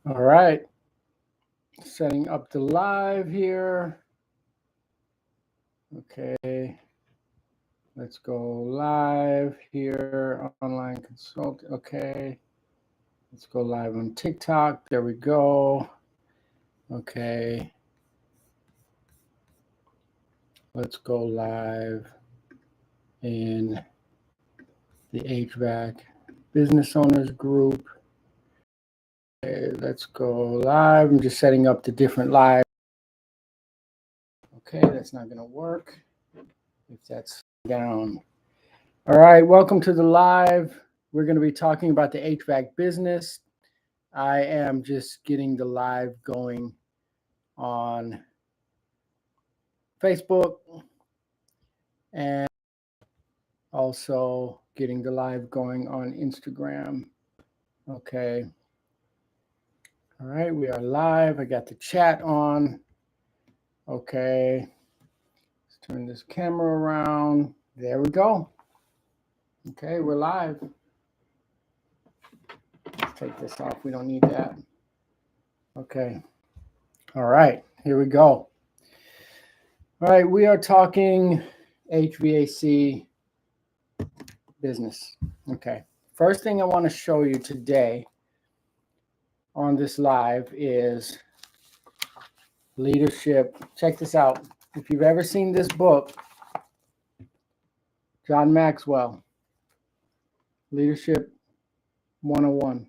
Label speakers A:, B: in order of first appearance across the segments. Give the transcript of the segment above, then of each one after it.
A: All right, setting up the live here. Okay, let's go live here, online consult. Okay, let's go live on TikTok. There we go. Okay, let's go live in the HVAC Business Owners Group. Okay, let's go live. I'm just setting up the different live. Okay, that's not going to work if that's down. All right, welcome to the live. We're going to be talking about the HVAC business. I am just getting the live going on Facebook and also getting the live going on Instagram. Okay. All right, we are live. I got the chat on. Okay. Let's turn this camera around. There we go. Okay, we're live. Let's take this off. We don't need that. Okay. All right, here we go. All right, we are talking HVAC business. Okay. First thing I want to show you today on this live is leadership. Check this out. If you've ever seen this book, John Maxwell, Leadership 101.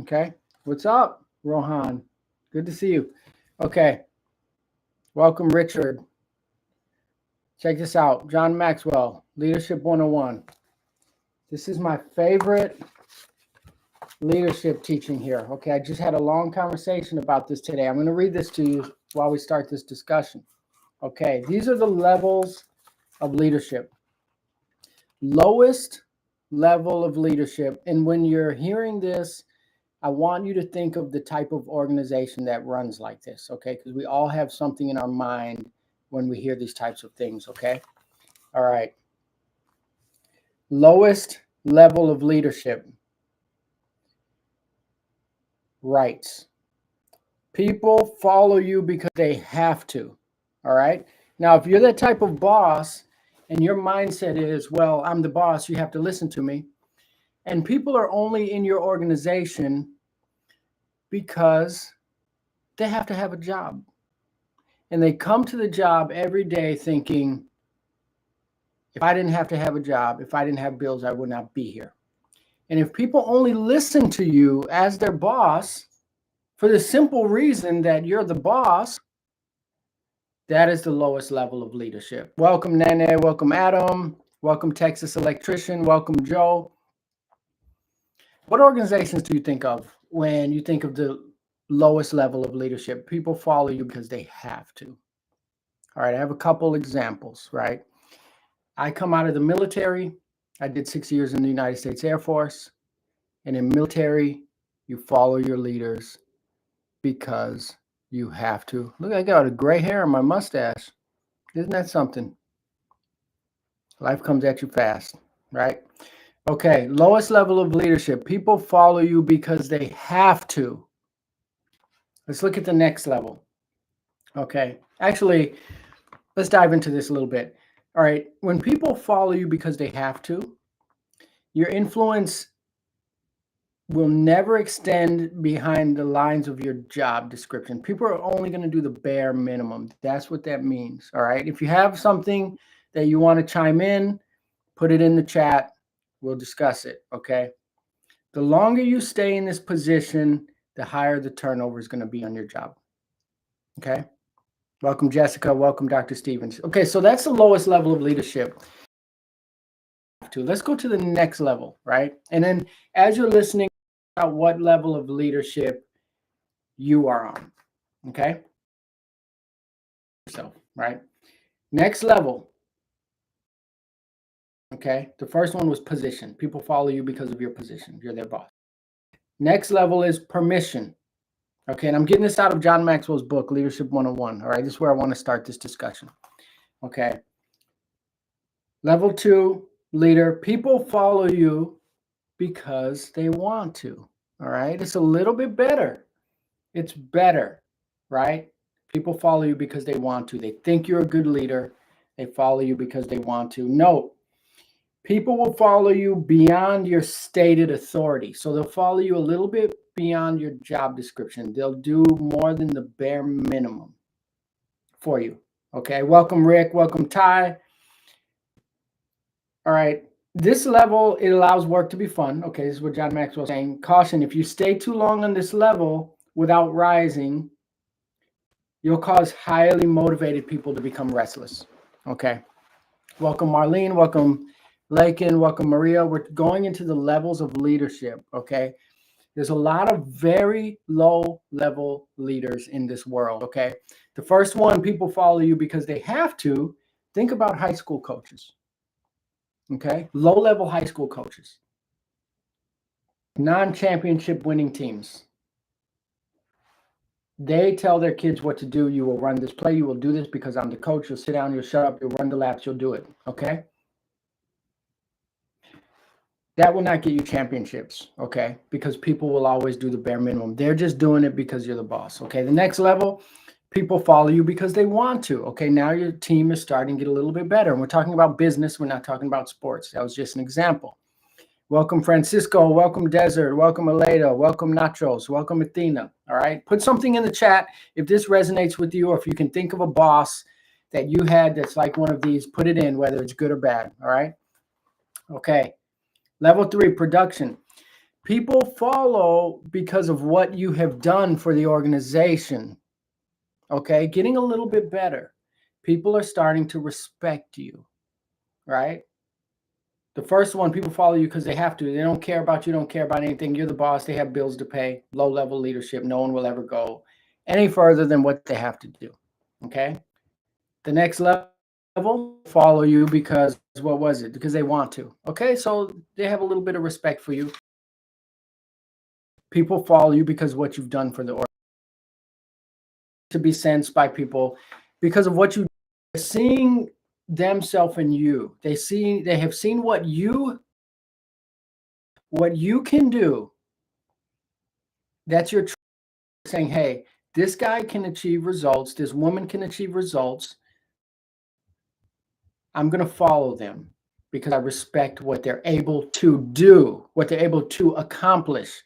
A: Okay. What's up, Rohan? Good to see you. Okay. Welcome, Richard. Check this out. John Maxwell, Leadership 101. This is my favorite leadership teaching here. Okay, I just had a long conversation about this today. I'm going to read this to you while we start this discussion. Okay, these are the levels of leadership. Lowest level of leadership. And when you're hearing this, I want you to think of the type of organization that runs like this, okay? Because we all have something in our mind when we hear these types of things, okay? All right. Lowest level of leadership. Rights. People follow you because they have to, all right? Now, if you're that type of boss and your mindset is, well, I'm the boss, you have to listen to me, and people are only in your organization because they have to have a job. And they come to the job every day thinking, if I didn't have to have a job, if I didn't have bills, I would not be here. And if people only listen to you as their boss, for the simple reason that you're the boss, that is the lowest level of leadership. Welcome, Nene. Welcome, Adam. Welcome, Texas Electrician. Welcome, Joe. What organizations do you think of when you think of the lowest level of leadership? People follow you because they have to. All right, I have a couple examples, right? I come out of the military. I did 6 years in the United States Air Force. And in military, you follow your leaders because you have to. Look, I got a gray hair on my mustache. Isn't that something? Life comes at you fast, right? Okay, lowest level of leadership. People follow you because they have to. Let's look at the next level. Okay, actually, let's dive into this a little bit. All right, when people follow you because they have to, your influence will never extend behind the lines of your job description. People are only going to do the bare minimum. That's what that means. All right. If you have something that you want to chime in, put it in the chat. We'll discuss it. Okay. The longer you stay in this position, the higher the turnover is going to be on your job. Okay. Welcome, Jessica. Welcome, Dr. Stevens. Okay. So that's the lowest level of leadership. Let's go to the next level. Right. And then as you're listening, what level of leadership you are on. Okay. So, right. Next level. Okay. The first one was position. People follow you because of your position. You're their boss. Next level is permission. Okay. And I'm getting this out of John Maxwell's book, Leadership 101. All right. This is where I want to start this discussion. Okay. Level 2, leader. People follow you because they want to. All right. It's a little bit better. It's better, right? People follow you because they want to. They think you're a good leader. They follow you because they want to. No, people will follow you beyond your stated authority. So they'll follow you a little bit beyond your job description. They'll do more than the bare minimum for you. Okay. Welcome, Rick. Welcome, Ty. All right. This level, it allows work to be fun. Okay. This is what John Maxwell is saying. Caution, if you stay too long on this level without rising, you'll cause highly motivated people to become restless. Okay. Welcome, Marlene. Welcome, Lakin. Welcome, Maria. We're going into the levels of leadership. Okay. There's a lot of very low level leaders in this world. Okay. The first one, people follow you because they have to. Think about high school coaches. Okay. Low level high school coaches, non-championship winning teams. They tell their kids what to do. You will run this play. You will do this because I'm the coach. You'll sit down. You'll shut up. You'll run the laps. You'll do it. Okay. That will not get you championships. Okay. Because people will always do the bare minimum. They're just doing it because you're the boss. Okay. The next level, people follow you because they want to. Okay. Now your team is starting to get a little bit better. And we're talking about business. We're not talking about sports. That was just an example. Welcome, Francisco. Welcome, Desert. Welcome, Aledo. Welcome, Nachos. Welcome, Athena. All right. Put something in the chat if this resonates with you, or if you can think of a boss that you had that's like one of these, put it in, whether it's good or bad. All right. Okay. Level 3, production. People follow because of what you have done for the organization. Okay. Getting a little bit better. People are starting to respect you. Right. The first one, people follow you because they have to. They don't care about you, don't care about anything. You're the boss. They have bills to pay, low-level leadership. No one will ever go any further than what they have to do, okay? The next level, follow you because, what was it? Because they want to, okay? So they have a little bit of respect for you. People follow you because of what you've done for the organization. To be sensed by people because of what you are seeing themselves in you. They have seen what you can do. That's your saying, hey, this guy can achieve results. This woman can achieve results. I'm going to follow them because I respect what they're able to do, what they're able to accomplish.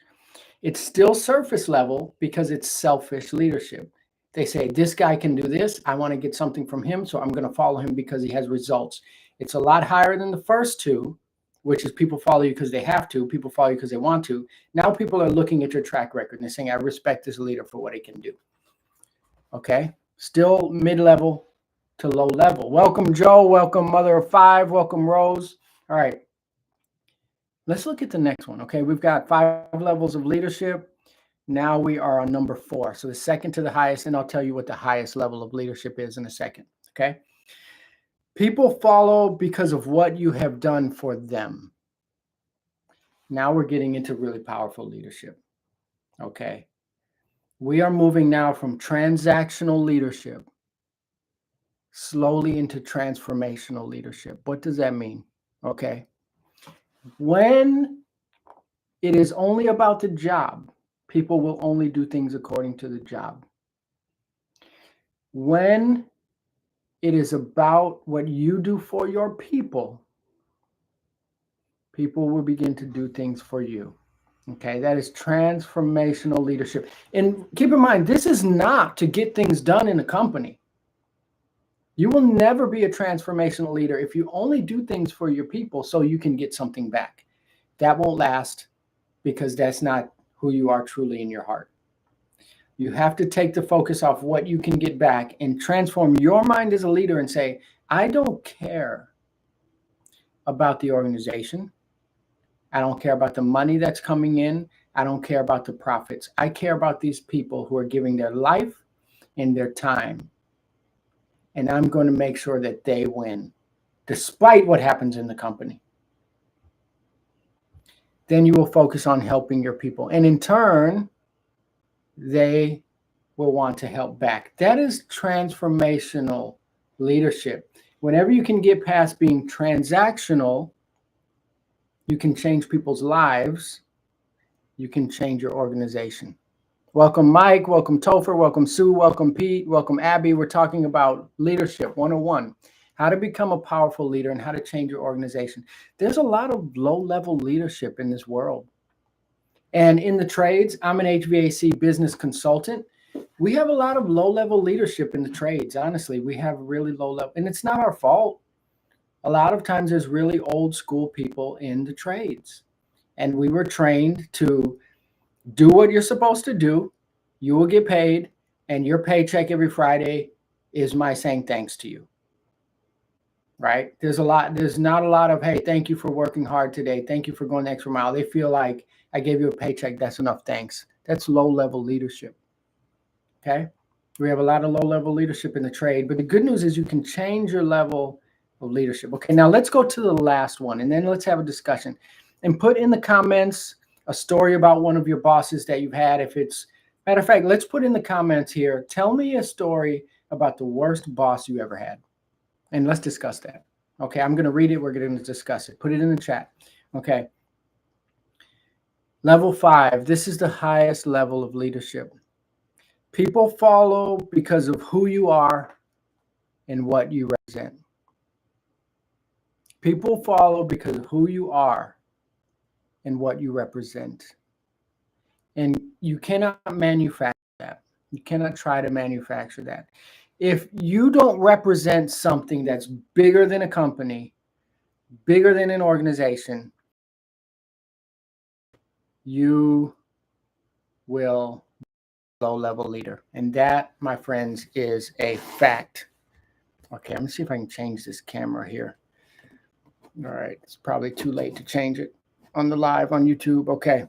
A: It's still surface level because it's selfish leadership. They say, this guy can do this. I want to get something from him, so I'm going to follow him because he has results. It's a lot higher than the first two, which is people follow you because they have to. People follow you because they want to. Now people are looking at your track record and they're saying, I respect this leader for what he can do. Okay. Still mid-level to low level. Welcome, Joe. Welcome, Mother of Five. Welcome, Rose. All right. Let's look at the next one. Okay. We've got 5 levels of leadership. Now we are on number 4. So the second to the highest, and I'll tell you what the highest level of leadership is in a second. Okay. People follow because of what you have done for them. Now we're getting into really powerful leadership. Okay. We are moving now from transactional leadership slowly into transformational leadership. What does that mean? Okay. When it is only about the job, people will only do things according to the job. When it is about what you do for your people, people will begin to do things for you. Okay, that is transformational leadership. And keep in mind, this is not to get things done in a company. You will never be a transformational leader if you only do things for your people so you can get something back. That won't last because that's not who you are truly in your heart. You have to take the focus off what you can get back and transform your mind as a leader and say, I don't care about the organization. I don't care about the money that's coming in. I don't care about the profits. I care about these people who are giving their life and their time. And I'm going to make sure that they win, despite what happens in the company. Then you will focus on helping your people. And in turn, they will want to help back. That is transformational leadership. Whenever you can get past being transactional, you can change people's lives. You can change your organization. Welcome, Mike. Welcome, Topher. Welcome, Sue. Welcome, Pete. Welcome, Abby. We're talking about leadership 101, how to become a powerful leader and how to change your organization. There's a lot of low-level leadership in this world. And in the trades, I'm an HVAC business consultant. We have a lot of low-level leadership in the trades. Honestly, we have really low level, and it's not our fault. A lot of times there's really old school people in the trades. And we were trained to do what you're supposed to do. You will get paid, and your paycheck every Friday is my saying thanks to you. Right? There's not a lot of, hey, thank you for working hard today. Thank you for going the extra mile. They feel like I gave you a paycheck. That's enough. Thanks. That's low-level leadership. Okay. We have a lot of low-level leadership in the trade, but the good news is you can change your level of leadership. Okay. Now let's go to the last one, and then let's have a discussion and put in the comments a story about one of your bosses that you've had. If it's, matter of fact, let's put in the comments here. Tell me a story about the worst boss you ever had. And let's discuss that. Okay, I'm going to read it. We're going to discuss it. Put it in the chat. Okay. Level 5. This is the highest level of leadership. People follow because of who you are and what you represent. People follow because of who you are and what you represent. And you cannot manufacture that. You cannot try to manufacture that. If you don't represent something that's bigger than a company, bigger than an organization, you will be a low-level leader. And that, my friends, is a fact. Okay, let me see if I can change this camera here. All right, it's probably too late to change it on the live on YouTube. Okay.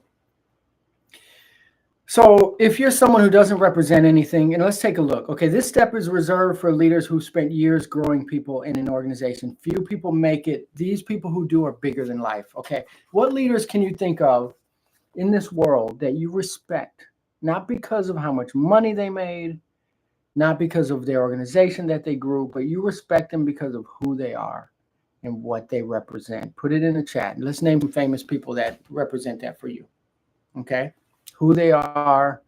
A: So if you're someone who doesn't represent anything, and let's take a look. Okay, this step is reserved for leaders who spent years growing people in an organization. Few people make it. These people who do are bigger than life. Okay, what leaders can you think of in this world that you respect, not because of how much money they made, not because of their organization that they grew, but you respect them because of who they are and what they represent? Put it in the chat. Let's name some famous people that represent that for you. Okay, who they are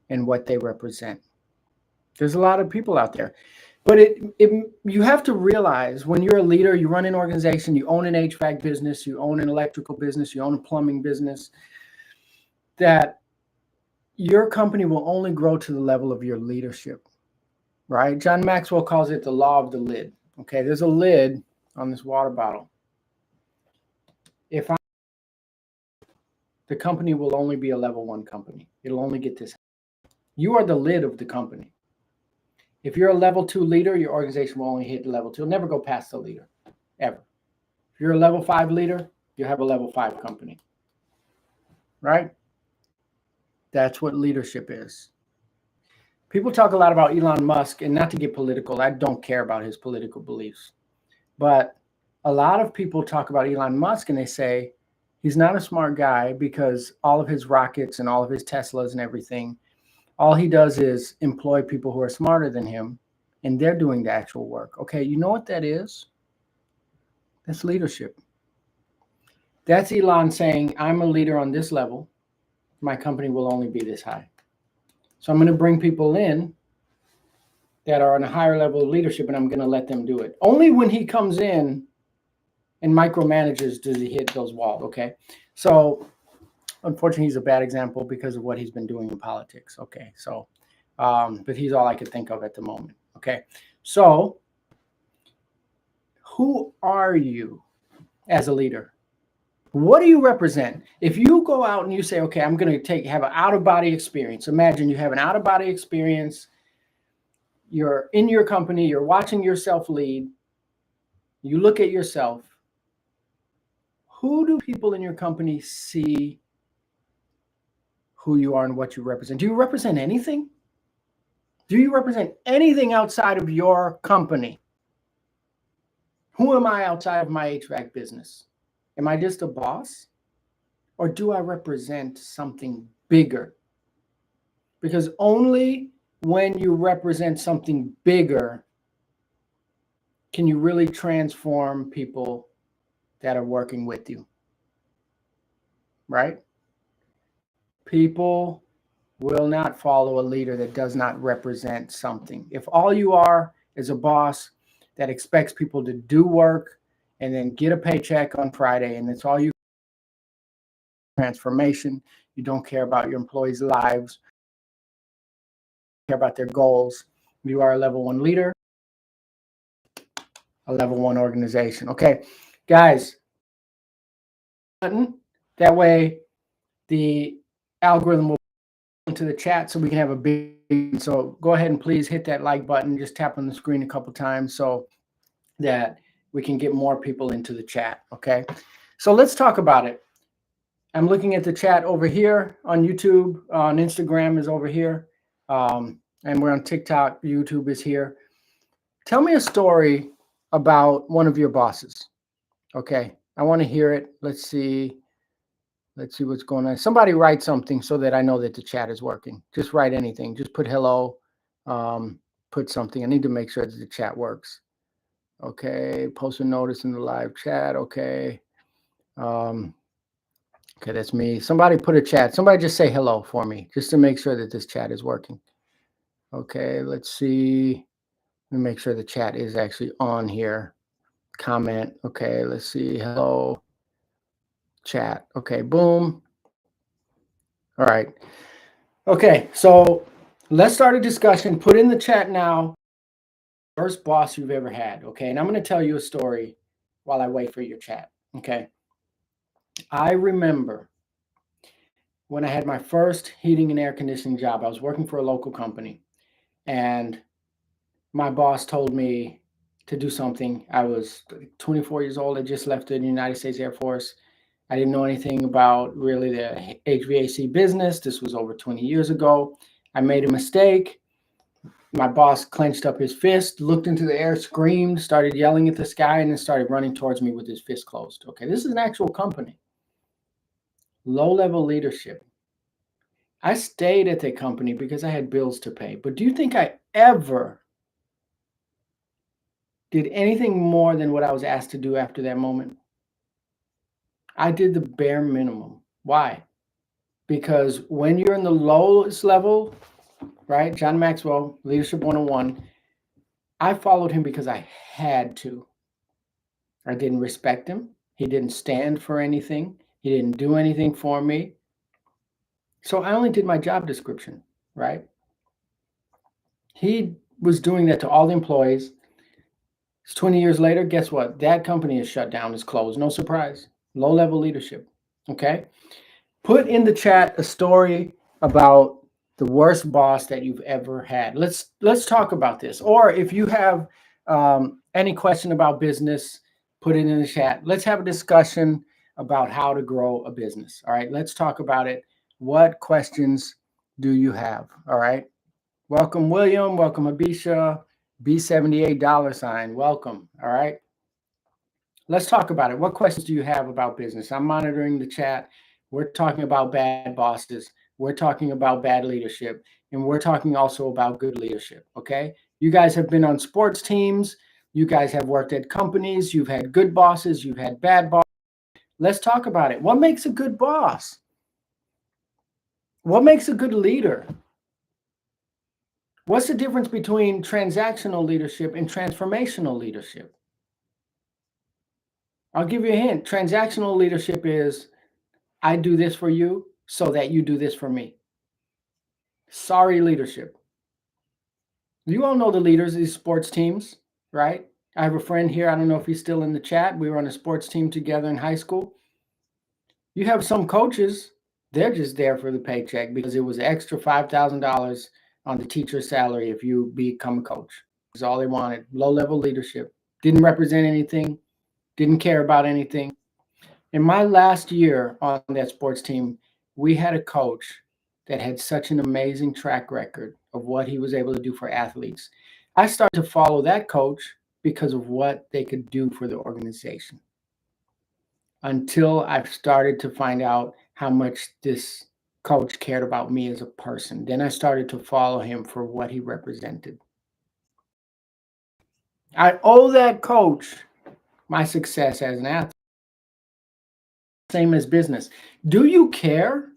A: and what they represent. There's a lot of people out there, but you have to realize when you're a leader, you run an organization, you own an HVAC business, you own an electrical business, you own a plumbing business, that your company will only grow to the level of your leadership, right? John Maxwell calls it the law of the lid. Okay, there's a lid on this water bottle. The company will only be a level 1 company. It'll only get this. You are the lid of the company. If you're a level 2 leader, your organization will only hit level 2. It'll never go past the leader, ever. If you're a level 5 leader, you have a level 5 company, right? That's what leadership is. People talk a lot about Elon Musk, and not to get political, I don't care about his political beliefs. But a lot of people talk about Elon Musk and they say he's not a smart guy because all of his rockets and all of his Teslas and everything, all he does is employ people who are smarter than him, and they're doing the actual work. Okay, you know what that is? That's leadership. That's Elon saying, I'm a leader on this level. My company will only be this high. So I'm going to bring people in that are on a higher level of leadership, and I'm going to let them do it. Only when he comes in and micromanages does he hit those walls, okay? So unfortunately, he's a bad example because of what he's been doing in politics, okay? So, but he's all I could think of at the moment, okay? So who are you as a leader? What do you represent? If you go out and you say, okay, I'm going to have an out-of-body experience. Imagine you have an out-of-body experience. You're in your company. You're watching yourself lead. You look at yourself. Who do people in your company see who you are and what you represent? Do you represent anything? Do you represent anything outside of your company? Who am I outside of my HVAC business? Am I just a boss? Or do I represent something bigger? Because only when you represent something bigger can you really transform people that are working with you, right? People will not follow a leader that does not represent something. If all you are is a boss that expects people to do work and then get a paycheck on Friday, and it's all you transformation, you don't care about your employees' lives, you care about their goals, you are a level 1 leader, a level 1 organization. Okay, guys, button. That way the algorithm will into the chat so we can have a big, so go ahead and please hit that like button. Just tap on the screen a couple times so that we can get more people into the chat. Okay, so let's talk about it. I'm looking at the chat over here on YouTube, on Instagram is over here, and we're on TikTok. YouTube is here. Tell me a story about one of your bosses. Okay, I want to hear it. Let's see what's going on. Somebody write something so that I know that the chat is working. Just write anything. Just put hello. Put something. I need to make sure that the chat works. Okay, post a notice in the live chat. Okay. Okay, that's me. Somebody put a chat. Somebody just say hello for me, just to make sure that this chat is working. Okay, let's see. Let me make sure the chat is actually on here. Comment. Okay, let's see. Hello. Chat. Okay, boom. All right. Okay, so let's start a discussion. Put in the chat now, worst boss you've ever had. Okay, and I'm going to tell you a story while I wait for your chat. Okay. I remember when I had my first heating and air conditioning job. I was working for a local company, and my boss told me to do something. I was 24 years old. I just left the United States Air Force. I didn't know anything about really the HVAC business. This was over 20 years ago. I made a mistake. My boss clenched up his fist, looked into the air, screamed, started yelling at the sky, and then started running towards me with his fist closed. Okay, this is an actual company. Low-level leadership. I stayed at the company because I had bills to pay. But do you think I ever did anything more than what I was asked to do after that moment? I did the bare minimum. Why? Because when you're in the lowest level, right? John Maxwell, Leadership 101, I followed him because I had to. I didn't respect him. He didn't stand for anything. He didn't do anything for me. So I only did my job description, right? He was doing that to all the employees. 20 years later, guess what? That company is shut down, is closed. No surprise. Low-level leadership, okay? Put in the chat a story about the worst boss that you've ever had. Let's talk about this. Or if you have any question about business, put it in the chat. Let's have a discussion about how to grow a business. All right, let's talk about it. What questions do you have? All right. Welcome, William. Welcome, Abisha. B78 $. Welcome. All right. Let's talk about it. What questions do you have about business? I'm monitoring the chat. We're talking about bad bosses. We're talking about bad leadership. And we're talking also about good leadership. Okay. You guys have been on sports teams. You guys have worked at companies. You've had good bosses. You've had bad bosses. Let's talk about it. What makes a good boss? What makes a good leader? What's the difference between transactional leadership and transformational leadership? I'll give you a hint. Transactional leadership is, I do this for you so that you do this for me. Sorry leadership. You all know the leaders of these sports teams, right? I have a friend here. I don't know if he's still in the chat. We were on a sports team together in high school. You have some coaches, they're just there for the paycheck because it was extra $5,000 on the teacher's salary if you become a coach. That's all they wanted. Low-level leadership. Didn't represent anything. Didn't care about anything. In my last year on that sports team, we had a coach that had such an amazing track record of what he was able to do for athletes. I started to follow that coach because of what they could do for the organization. Until I've started to find out how much this coach cared about me as a person. Then I started to follow him for what he represented. I owe that coach my success as an athlete. Same as business. Do you care?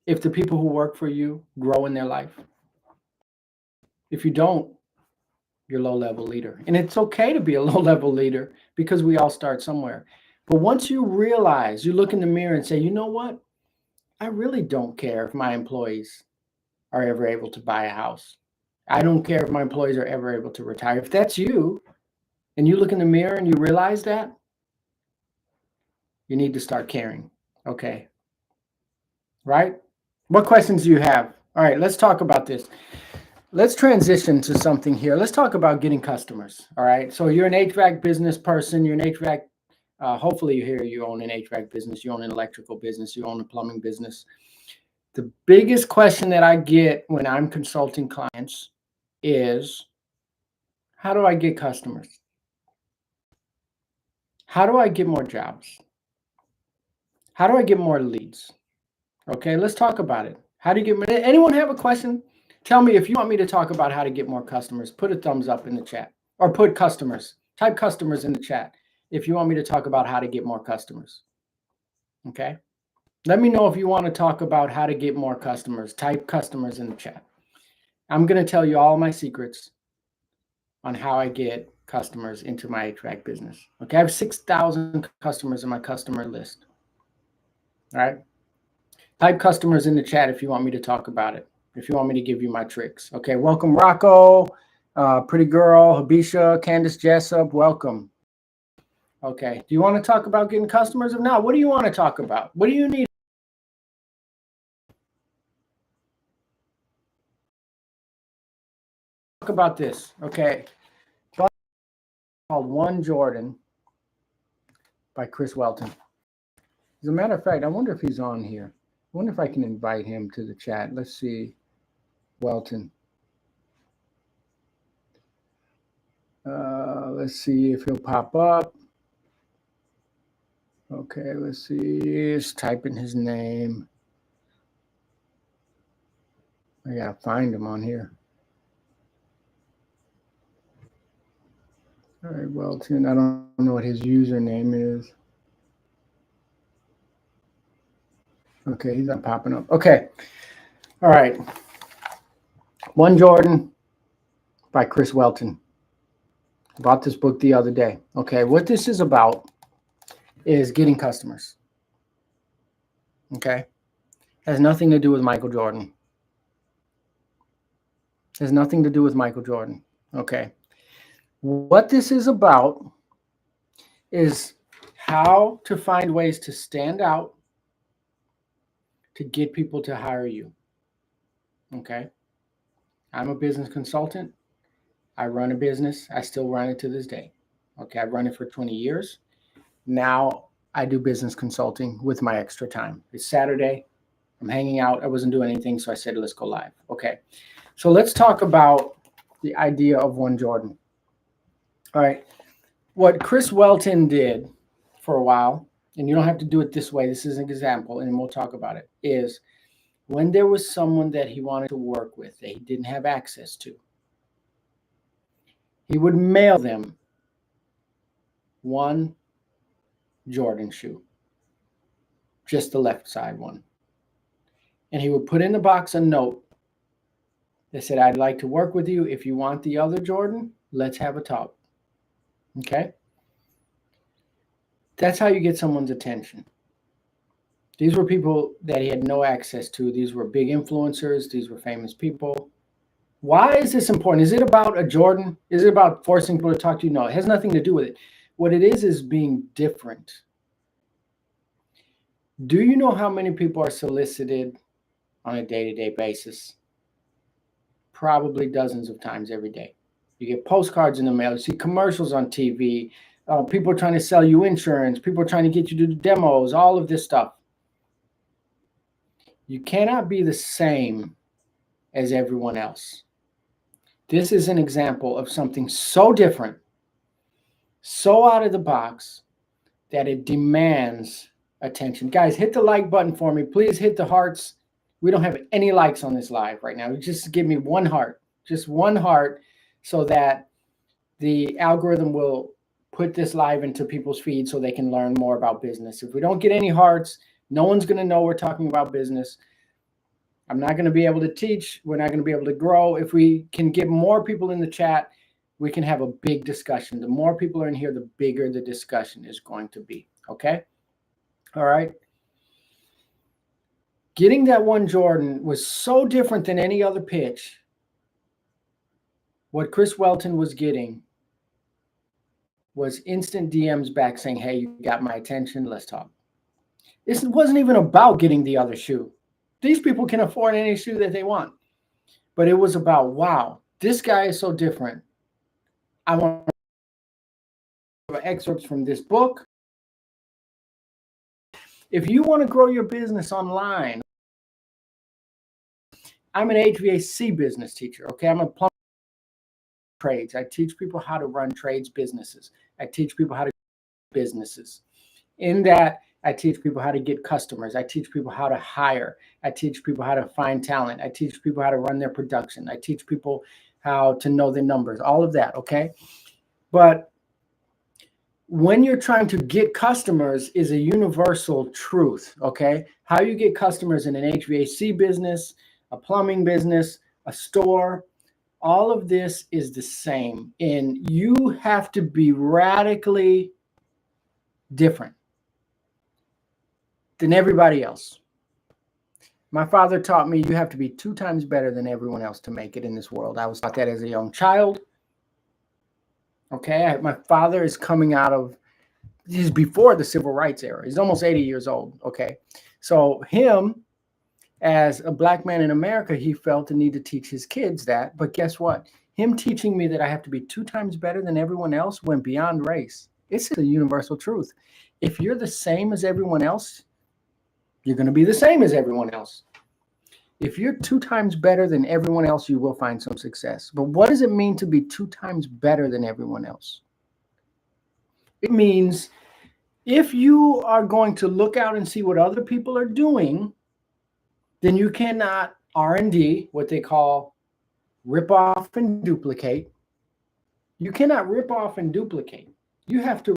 A: if the people who work for you grow in their life? If you don't, you're a low-level leader. And it's okay to be a low-level leader because we all start somewhere. But once you realize, you look in the mirror and say, you know what? I really don't care if my employees are ever able to buy a house. I don't care if my employees are ever able to retire. If that's you, and you look in the mirror and you realize that, you need to start caring. Okay. Right? What questions do you have? All right, let's talk about this. Let's transition to something here. Let's talk about getting customers. All right. So you're an HVAC business person. You're an HVAC. Hopefully you own an HVAC business. You own an electrical business. You own a plumbing business. The biggest question that I get when I'm consulting clients is, how do I get customers? How do I get more jobs? How do I get more leads? Okay, let's talk about it. How do you get? Anyone have a question? Tell me if you want me to talk about how to get more customers. Put a thumbs up in the chat, or put customers. Type customers in the chat if you want me to talk about how to get more customers. Okay, let me know if you want to talk about how to get more customers. Type customers in the chat. I'm going to tell you all my secrets on how I get customers into my HVAC business. Okay, I have 6,000 customers in my customer list. All right. Type customers in the chat if you want me to talk about it, if you want me to give you my tricks. Okay, welcome Rocco, Pretty Girl, Habisha, Candace Jessup, welcome. Okay, do you want to talk about getting customers? If not, what do you want to talk about? What do you need? Talk about this, okay. Called One Jordan by Chris Welton. As a matter of fact, I wonder if he's on here. I wonder if I can invite him to the chat. Let's see. Welton. Let's see if he'll pop up. Okay, let's see. He's typing his name. I gotta find him on here. All right, Welton. I don't know what his username is. Okay, he's not popping up. Okay. All right. One Jordan by Chris Welton. I bought this book the other day. Okay, what this is about is getting customers. Okay? Has nothing to do with Michael Jordan. Has nothing to do with Michael Jordan. Okay. What this is about is how to find ways to stand out to get people to hire you. Okay. I'm a business consultant. I run a business. I still run it to this day. Okay. I've run it for 20 years. Now I do business consulting with my extra time. It's Saturday. I'm hanging out. I wasn't doing anything. So I said, let's go live. Okay. So let's talk about the idea of One Jordan. All right. What Chris Welton did for a while, and you don't have to do it this way, this is an example, and we'll talk about it, is when there was someone that he wanted to work with that he didn't have access to, he would mail them one Jordan shoe, just the left side one. And he would put in the box a note that said, I'd like to work with you. If you want the other Jordan, let's have a talk. Okay? That's how you get someone's attention. These were people that he had no access to. These were big influencers. These were famous people. Why is this important? Is it about a Jordan? Is it about forcing people to talk to you? No, it has nothing to do with it. What it is being different. Do you know how many people are solicited on a day-to-day basis? Probably dozens of times every day. You get postcards in the mail. You see commercials on TV. People are trying to sell you insurance. People are trying to get you to do demos, all of this stuff. You cannot be the same as everyone else. This is an example of something so different, so out of the box, that it demands attention. Guys, hit the like button for me. Please hit the hearts. We don't have any likes on this live right now. Just give me one heart, just one heart, so that the algorithm will put this live into people's feed so they can learn more about business. If we don't get any hearts, no one's going to know we're talking about business. I'm not going to be able to teach. We're not going to be able to grow. If we can get more people in the chat, we can have a big discussion. The more people are in here, the bigger the discussion is going to be. Okay? All right. Getting that one Jordan was so different than any other pitch. What Chris Welton was getting was instant DMs back saying, hey, you got my attention. Let's talk. This wasn't even about getting the other shoe. These people can afford any shoe that they want. But it was about, wow, this guy is so different. I want excerpts from this book. If you want to grow your business online, I'm an HVAC business teacher, okay? I'm a plumber trades. I teach people how to run trades businesses. I teach people how to businesses. In that, I teach people how to get customers. I teach people how to hire. I teach people how to find talent. I teach people how to run their production. I teach people how to know the numbers, all of that, okay? But when you're trying to get customers is a universal truth, okay? How you get customers in an HVAC business, a plumbing business, a store, all of this is the same. And you have to be radically different than everybody else. My father taught me you have to be 2 times better than everyone else to make it in this world. I was taught that as a young child. Okay, my father is coming out of, he's before the civil rights era. He's almost 80 years old, okay? So him, as a black man in America, he felt the need to teach his kids that. But guess what? Him teaching me that I have to be 2 times better than everyone else went beyond race. It's a universal truth. If you're the same as everyone else, you're going to be the same as everyone else. If you're 2 times better than everyone else, you will find some success. But what does it mean to be 2 times better than everyone else? It means if you are going to look out and see what other people are doing, then you cannot R&D, what they call rip off and duplicate. You cannot rip off and duplicate. You have to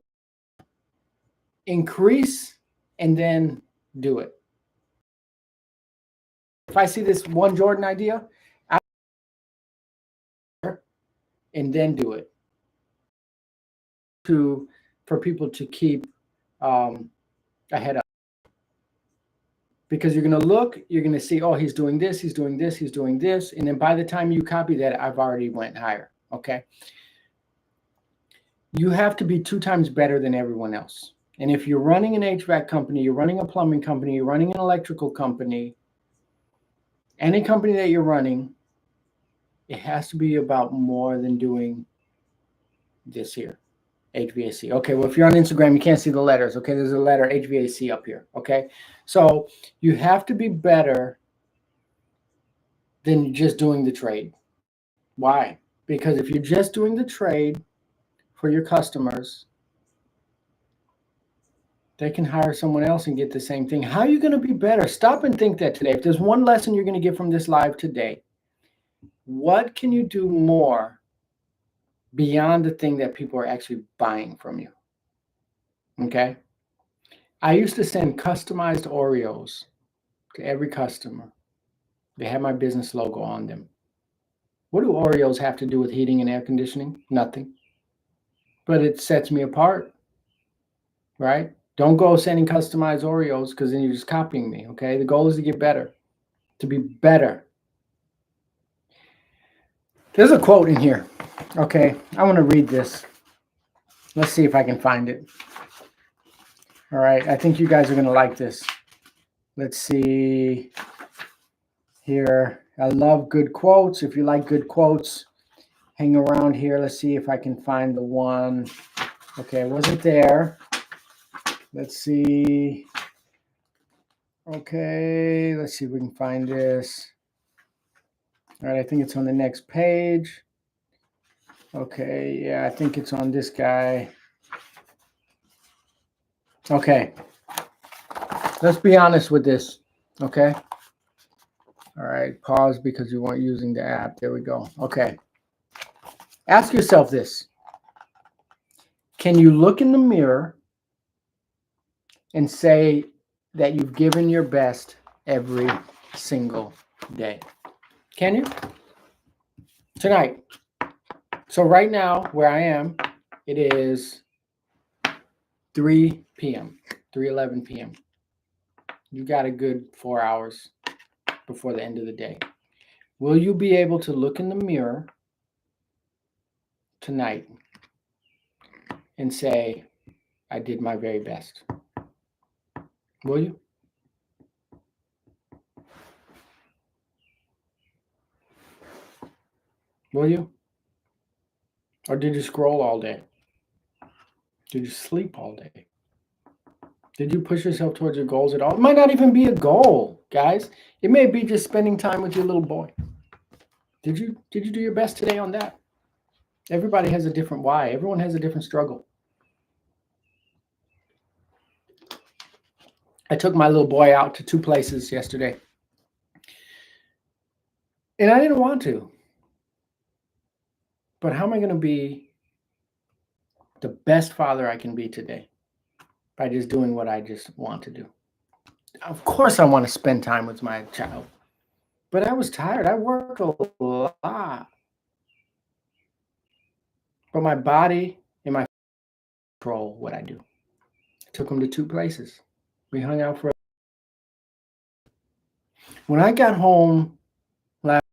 A: increase and then do it. If I see this one Jordan idea, and then do it for people to keep ahead of. Because you're going to look, you're going to see, oh, he's doing this, he's doing this, he's doing this. And then by the time you copy that, I've already went higher, okay? You have to be 2 times better than everyone else. And if you're running an HVAC company, you're running a plumbing company, you're running an electrical company, any company that you're running, it has to be about more than doing this here, HVAC. Okay, well, if you're on Instagram, you can't see the letters. Okay, there's a letter HVAC up here. Okay, so you have to be better than just doing the trade. Why? Because if you're just doing the trade for your customers, they can hire someone else and get the same thing. How are you going to be better? Stop and think that today. If there's one lesson you're going to get from this live today, what can you do more beyond the thing that people are actually buying from you? Okay. I used to send customized Oreos to every customer. They had my business logo on them. What do Oreos have to do with heating and air conditioning? Nothing. But it sets me apart, right? Don't go sending customized Oreos because then you're just copying me, okay? The goal is to get better, to be better. There's a quote in here, okay? I want to read this. Let's see if I can find it. All right, I think you guys are going to like this. Let's see here. I love good quotes. If you like good quotes, hang around here. Let's see if I can find the one. Okay, it wasn't there. Let's see. Okay, let's see if we can find this. All right, I think it's on the next page. Okay, yeah, I think it's on this guy. Okay, let's be honest with this, okay? All right, pause because you weren't using the app. There we go. Okay. Ask yourself this. Can you look in the mirror and say that you've given your best every single day. Can you? Tonight. So right now, where I am, it is 3 p.m., 3:11 p.m. You got a good 4 hours before the end of the day. Will you be able to look in the mirror tonight and say, I did my very best? Will you? Will you? Or did you scroll all day? Did you sleep all day? Did you push yourself towards your goals at all? It might not even be a goal, guys. It may be just spending time with your little boy. Did you do your best today on that? Everybody has a different why. Everyone has a different struggle. I took my little boy out to 2 places yesterday. And I didn't want to. But how am I going to be the best father I can be today? By just doing what I just want to do. Of course I want to spend time with my child. But I was tired. I worked a lot. But my body and my control what I do. I took him to 2 places. We hung out for. When I got home last,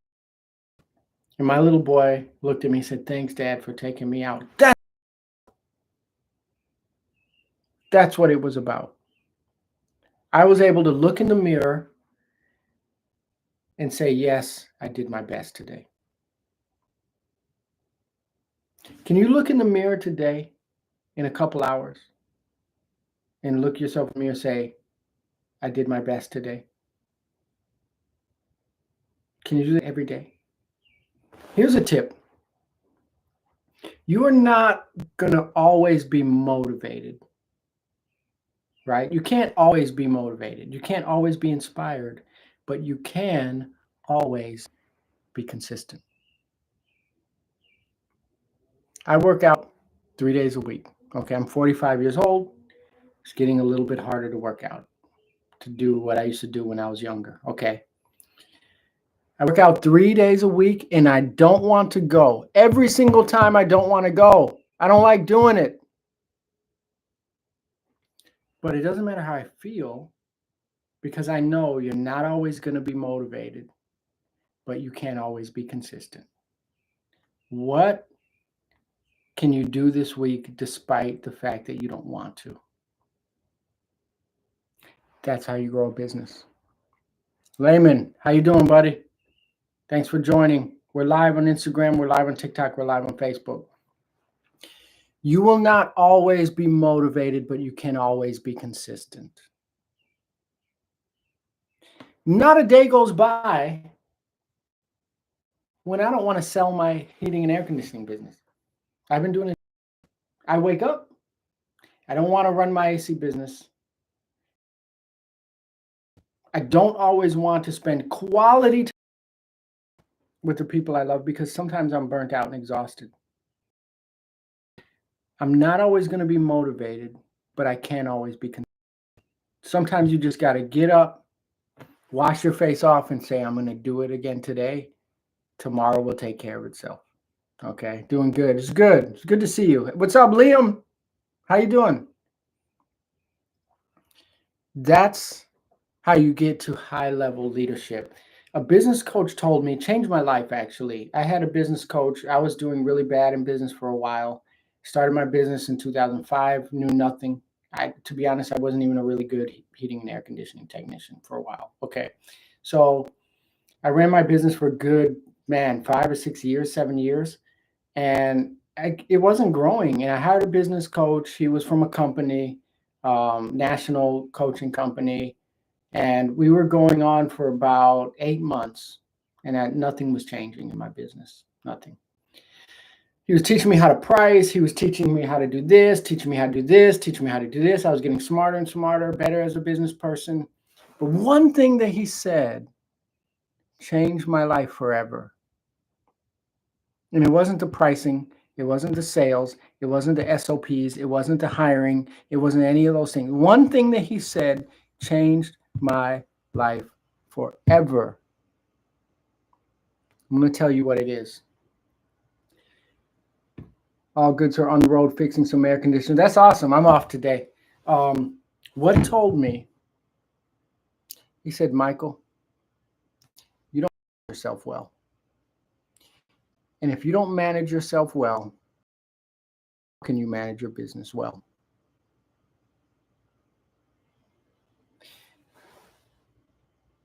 A: and my little boy looked at me and said, "Thanks, Dad, for taking me out." That's what it was about. I was able to look in the mirror and say, yes, I did my best today. Can you look in the mirror today in a couple hours and look yourself in the mirror and say, I did my best today? Can you do that every day? Here's a tip. You are not going to always be motivated, right? You can't always be motivated. You can't always be inspired, but you can always be consistent. I work out 3 days a week. Okay, I'm 45 years old. It's getting a little bit harder to work out, to do what I used to do when I was younger. Okay. I work out 3 days a week and I don't want to go. Every single time I don't want to go. I don't like doing it. But it doesn't matter how I feel because I know you're not always going to be motivated, but you can't always be consistent. What can you do this week despite the fact that you don't want to? That's how you grow a business. Layman, how you doing, buddy? Thanks for joining. We're live on Instagram. We're live on TikTok. We're live on Facebook. You will not always be motivated, but you can always be consistent. Not a day goes by when I don't want to sell my heating and air conditioning business. I've been doing it. I wake up. I don't want to run my AC business. I don't always want to spend quality time with the people I love because sometimes I'm burnt out and exhausted. I'm not always going to be motivated, but I can always be consistent. Sometimes you just got to get up, wash your face off and say, I'm going to do it again today. Tomorrow will take care of itself. Okay, doing good. It's good. It's good to see you. What's up, Liam? How you doing? That's how you get to high-level leadership. A business coach told me, changed my life actually. I had a business coach. I was doing really bad in business for a while. Started my business in 2005, knew nothing. To be honest, I wasn't even a really good heating and air conditioning technician for a while. Okay, so I ran my business for a good, 5 or 6 years, 7 years, and it wasn't growing. And I hired a business coach. He was from a company, national coaching company. And we were going on for about 8 months and nothing was changing in my business, nothing. He was teaching me how to price. He was teaching me how to do this, teaching me how to do this, teaching me how to do this. I was getting smarter and smarter, better as a business person. But one thing that he said changed my life forever. And it wasn't the pricing. It wasn't the sales. It wasn't the SOPs. It wasn't the hiring. It wasn't any of those things. One thing that he said changed my life forever. I'm going to tell you what it is. All goods are on the road fixing some air conditioners. That's awesome. I'm off today. What told me? He said, Michael, you don't manage yourself well. And if you don't manage yourself well, how can you manage your business well?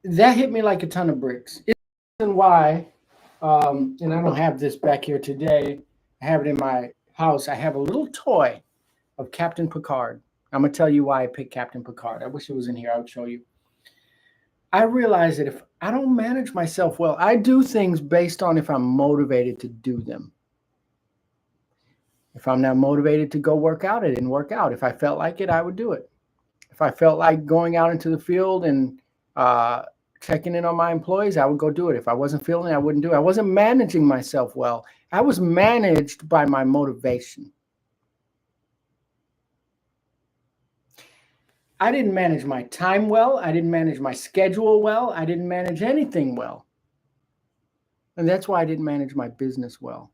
A: That hit me like a ton of bricks. It's the reason why, and I don't have this back here today. I have it in my house. I have a little toy of Captain Picard. I'm going to tell you why I picked Captain Picard. I wish it was in here. I would show you. I realize that if I don't manage myself well, I do things based on if I'm motivated to do them. If I'm not motivated to go work out, I didn't work out. If I felt like it, I would do it. If I felt like going out into the field and checking in on my employees, I would go do it. If I wasn't feeling it, I wouldn't do it. I wasn't managing myself well. I was managed by my motivation. I didn't manage my time well. I didn't manage my schedule well. I didn't manage anything well. And that's why I didn't manage my business well.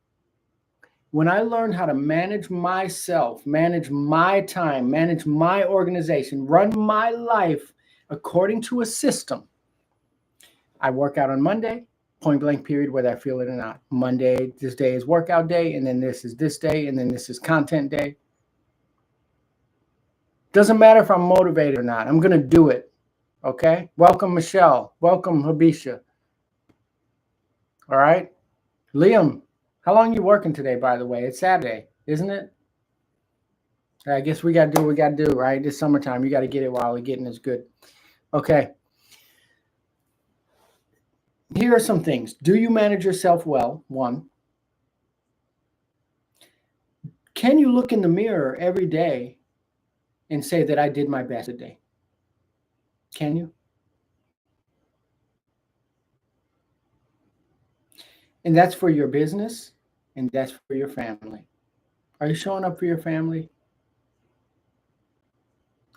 A: When I learned how to manage myself, manage my time, manage my organization, run my life according to a system, I work out on Monday, point blank period, whether I feel it or not. Monday, this day is workout day, and then this is this day, and then this is content day. Doesn't matter if I'm motivated or not. I'm going to do it. Okay? Welcome, Michelle. Welcome, Habisha. All right? Liam, how long are you working today, by the way? It's Saturday, isn't it? I guess we got to do what we got to do, right? It's summertime. You got to get it while the getting is good. Okay. Here are some things. Do you manage yourself well? One. Can you look in the mirror every day and say that I did my best today? Can you? And that's for your business, and that's for your family. Are you showing up for your family?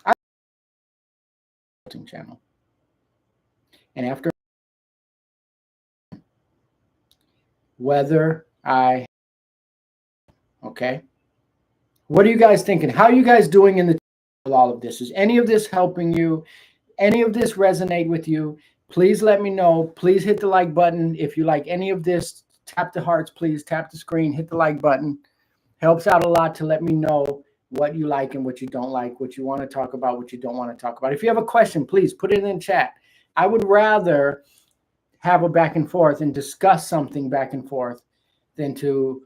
A: I channel. And after whether I okay. What are you guys thinking? How are you guys doing in the with all of this? Is any of this helping you? Any of this resonate with you? Please let me know. Please hit the like button. If you like any of this, tap the hearts, please. Tap the screen, hit the like button. Helps out a lot to let me know what you like and what you don't like, what you want to talk about, what you don't want to talk about. If you have a question, please put it in chat. I would rather have a back and forth and discuss something back and forth than to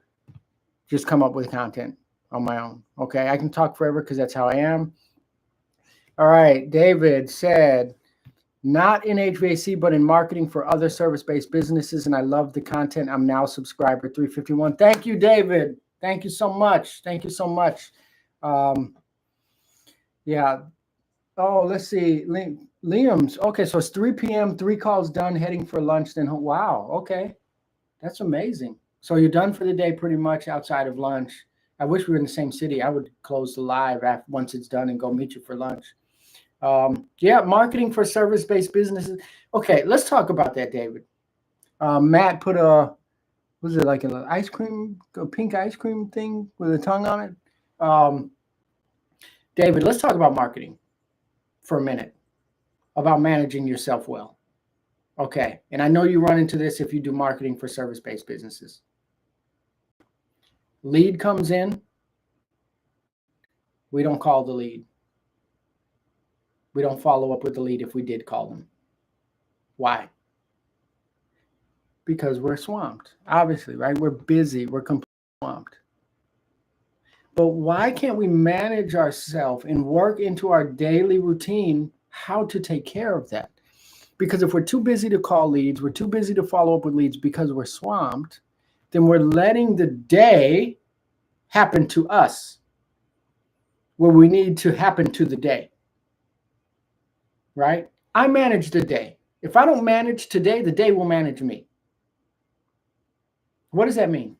A: just come up with content on my own. Okay, I can talk forever because that's how I am. All right, David said, not in HVAC, but in marketing for other service-based businesses, and I love the content. I'm now subscriber 351. Thank you, David. Thank you so much. Thank you so much. Yeah. Oh, let's see. Liam's. Okay, so it's 3 p.m., 3 calls done, heading for lunch, then home. Wow, okay. That's amazing. So you're done for the day pretty much outside of lunch. I wish we were in the same city. I would close the live once it's done and go meet you for lunch. Yeah, marketing for service-based businesses. Okay, let's talk about that, David. Matt put was it like an ice cream, a pink ice cream thing with a tongue on it? David, let's talk about marketing for a minute, about managing yourself well. Okay, and I know you run into this if you do marketing for service-based businesses. Lead comes in, we don't call the lead. We don't follow up with the lead if we did call them. Why? Because we're swamped, obviously, right? We're busy, we're completely swamped. But why can't we manage ourselves and work into our daily routine how to take care of that? Because if we're too busy to call leads, we're too busy to follow up with leads because we're swamped, then we're letting the day happen to us where we need to happen to the day. Right? I manage the day. If I don't manage today, the day will manage me. What does that mean?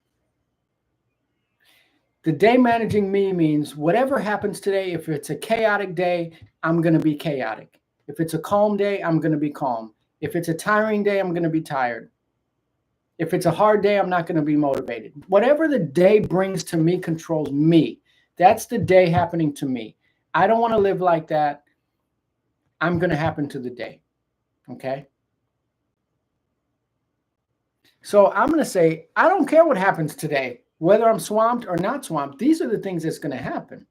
A: The day managing me means whatever happens today, if it's a chaotic day, I'm going to be chaotic. If it's a calm day, I'm going to be calm. If it's a tiring day, I'm going to be tired. If it's a hard day, I'm not going to be motivated. Whatever the day brings to me controls me. That's the day happening to me. I don't want to live like that. I'm going to happen to the day. Okay? So I'm going to say, I don't care what happens today, whether I'm swamped or not swamped. These are the things that's going to happen.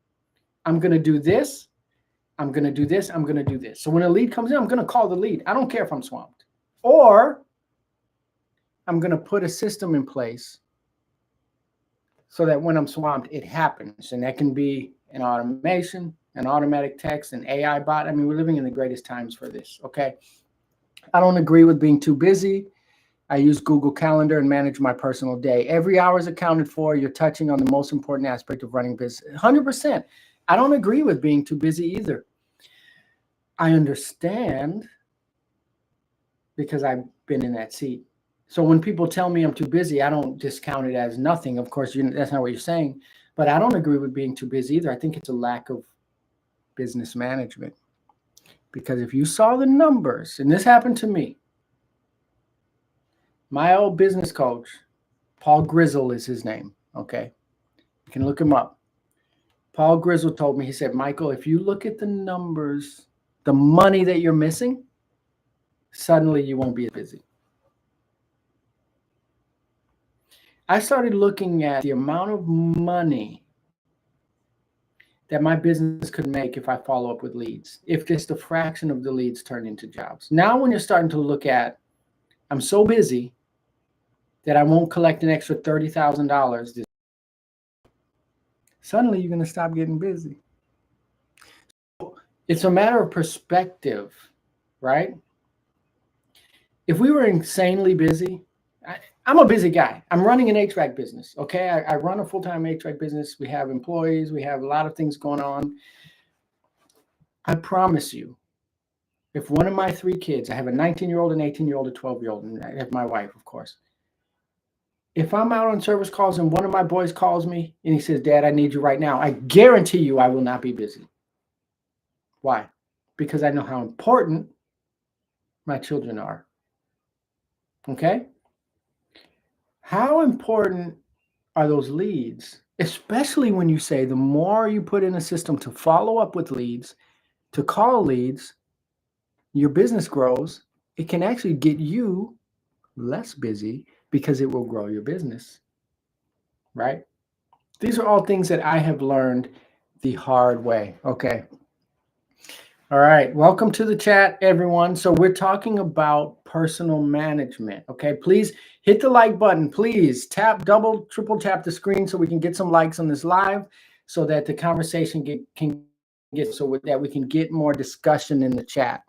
A: I'm going to do this. I'm going to do this. I'm going to do this. So when a lead comes in, I'm going to call the lead. I don't care if I'm swamped. Or I'm going to put a system in place so that when I'm swamped, it happens. And that can be an automation, an automatic text, an AI bot. I mean, we're living in the greatest times for this, okay? I don't agree with being too busy. I use Google Calendar and manage my personal day. Every hour is accounted for. You're touching on the most important aspect of running business. 100%. I don't agree with being too busy either. I understand because I've been in that seat. So when people tell me I'm too busy, I don't discount it as nothing. Of course, that's not what you're saying. But I don't agree with being too busy either. I think it's a lack of business management. Because if you saw the numbers, and this happened to me, my old business coach, Paul Grizzle is his name, okay? You can look him up. Paul Grizzle told me, he said, Michael, if you look at the numbers, the money that you're missing, suddenly you won't be as busy. I started looking at the amount of money that my business could make if I follow up with leads, if just a fraction of the leads turn into jobs. Now when you're starting to look at, I'm so busy that I won't collect an extra $30,000, suddenly you're going to stop getting busy. So it's a matter of perspective, right? If we were insanely busy, I'm a busy guy. I'm running an HVAC business, okay? I run a full-time HVAC business. We have employees. We have a lot of things going on. I promise you, if one of my 3 kids, I have a 19-year-old, an 18-year-old, a 12-year-old, and I have my wife, of course. If I'm out on service calls and one of my boys calls me and he says, Dad, I need you right now, I guarantee you I will not be busy. Why? Because I know how important my children are. Okay? How important are those leads? Especially when you say the more you put in a system to follow up with leads, to call leads, your business grows. It can actually get you less busy because it will grow your business, right? These are all things that I have learned the hard way. Okay. All right. Welcome to the chat, everyone. So we're talking about personal management. Okay. Please hit the like button. Please tap, double, triple tap the screen so we can get some likes on this live so that the conversation that we can get more discussion in the chat.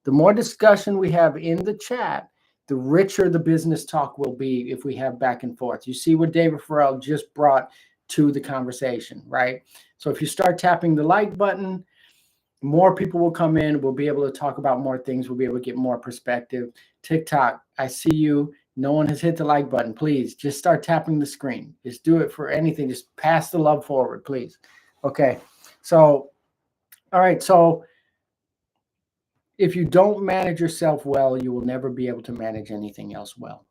A: The more discussion we have in the chat, the richer the business talk will be if we have back and forth. You see what David Farrell just brought to the conversation, right? So if you start tapping the like button, more people will come in. We'll be able to talk about more things. We'll be able to get more perspective. TikTok, I see you. No one has hit the like button. Please just start tapping the screen. Just do it for anything. Just pass the love forward, please. Okay. So, all right. So if you don't manage yourself well, you will never be able to manage anything else well.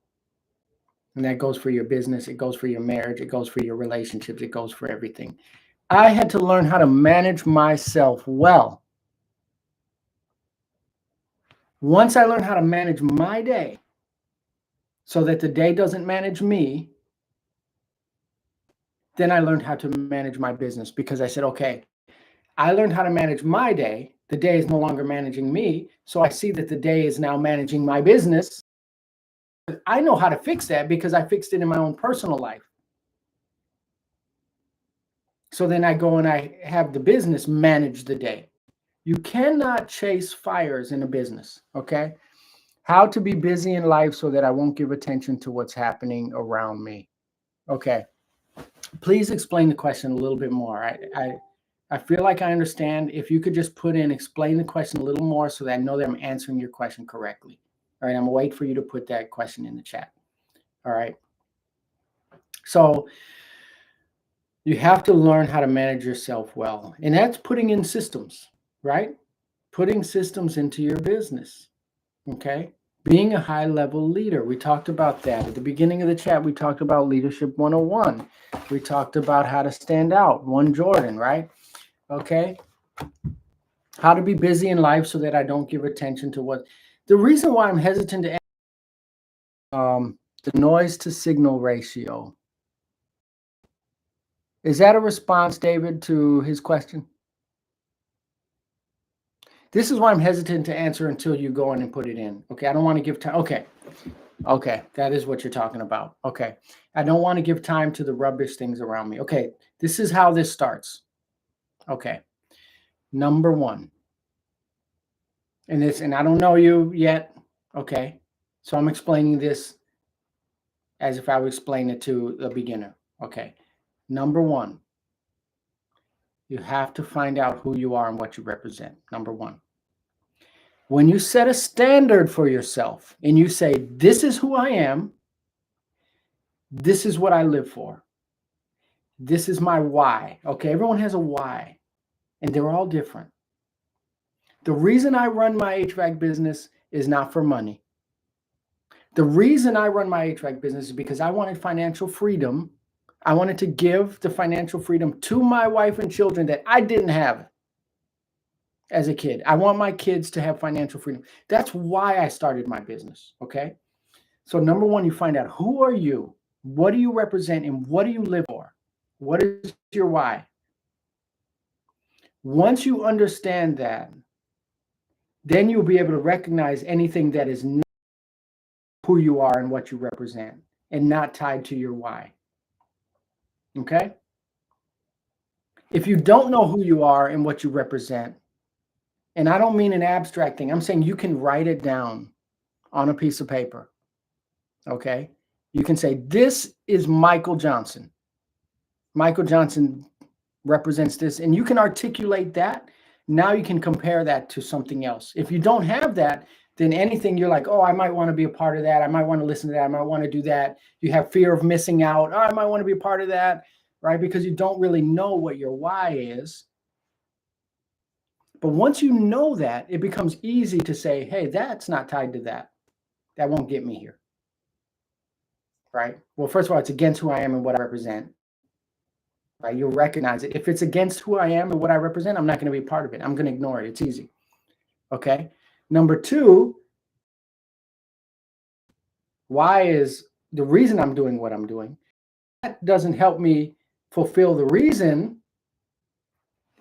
A: And that goes for your business. It goes for your marriage. It goes for your relationships. It goes for everything. I had to learn how to manage myself well. Once I learned how to manage my day so that the day doesn't manage me, then I learned how to manage my business because I said, okay, I learned how to manage my day. The day is no longer managing me. So I see that the day is now managing my business. I know how to fix that because I fixed it in my own personal life. So then I go and I have the business manage the day. You cannot chase fires in a business, okay? How to be busy in life so that I won't give attention to what's happening around me. Okay. Please explain the question a little bit more. I feel like I understand. If you could just explain the question a little more so that I know that I'm answering your question correctly. All right, I'm gonna wait for you to put that question in the chat. All right. So you have to learn how to manage yourself well. And that's putting in systems, right? Putting systems into your business. Okay. Being a high-level leader. We talked about that. At the beginning of the chat, we talked about Leadership 101. We talked about how to stand out. One Jordan, right? Okay. How to be busy in life so that I don't give attention to what. The reason why I'm hesitant to the noise to signal ratio. Is that a response, David, to his question? This is why I'm hesitant to answer until you go in and put it in. Okay, I don't want to give time. Okay, that is what you're talking about. Okay, I don't want to give time to the rubbish things around me. Okay, this is how this starts. Okay, number one. And I don't know you yet. Okay, so I'm explaining this as if I would explain it to a beginner. Okay, number one. You have to find out who you are and what you represent. Number one. When you set a standard for yourself and you say, this is who I am, this is what I live for, this is my why. Okay, everyone has a why, and they're all different. The reason I run my HVAC business is not for money. The reason I run my HVAC business is because I wanted financial freedom. I wanted to give the financial freedom to my wife and children that I didn't have as a kid. I want my kids to have financial freedom. That's why I started my business, okay? So number one, you find out who are you, what do you represent, and what do you live for? What is your why? Once you understand that, then you'll be able to recognize anything that is not who you are and what you represent and not tied to your why, okay? If you don't know who you are and what you represent, and I don't mean an abstract thing, I'm saying you can write it down on a piece of paper, okay? You can say, this is Michael Johnson. Michael Johnson represents this, and you can articulate that. Now you can compare that to something else. If you don't have that, then anything you're like, oh, I might want to be a part of that. I might want to listen to that. I might want to do that. You have fear of missing out. Oh, I might want to be a part of that, right? Because you don't really know what your why is. But once you know that, it becomes easy to say, hey, that's not tied to that. That won't get me here, right? Well, first of all, it's against who I am and what I represent, right? You'll recognize it. If it's against who I am and what I represent, I'm not going to be a part of it. I'm going to ignore it. It's easy, okay? Number two, why is the reason I'm doing what I'm doing. That doesn't help me fulfill the reason.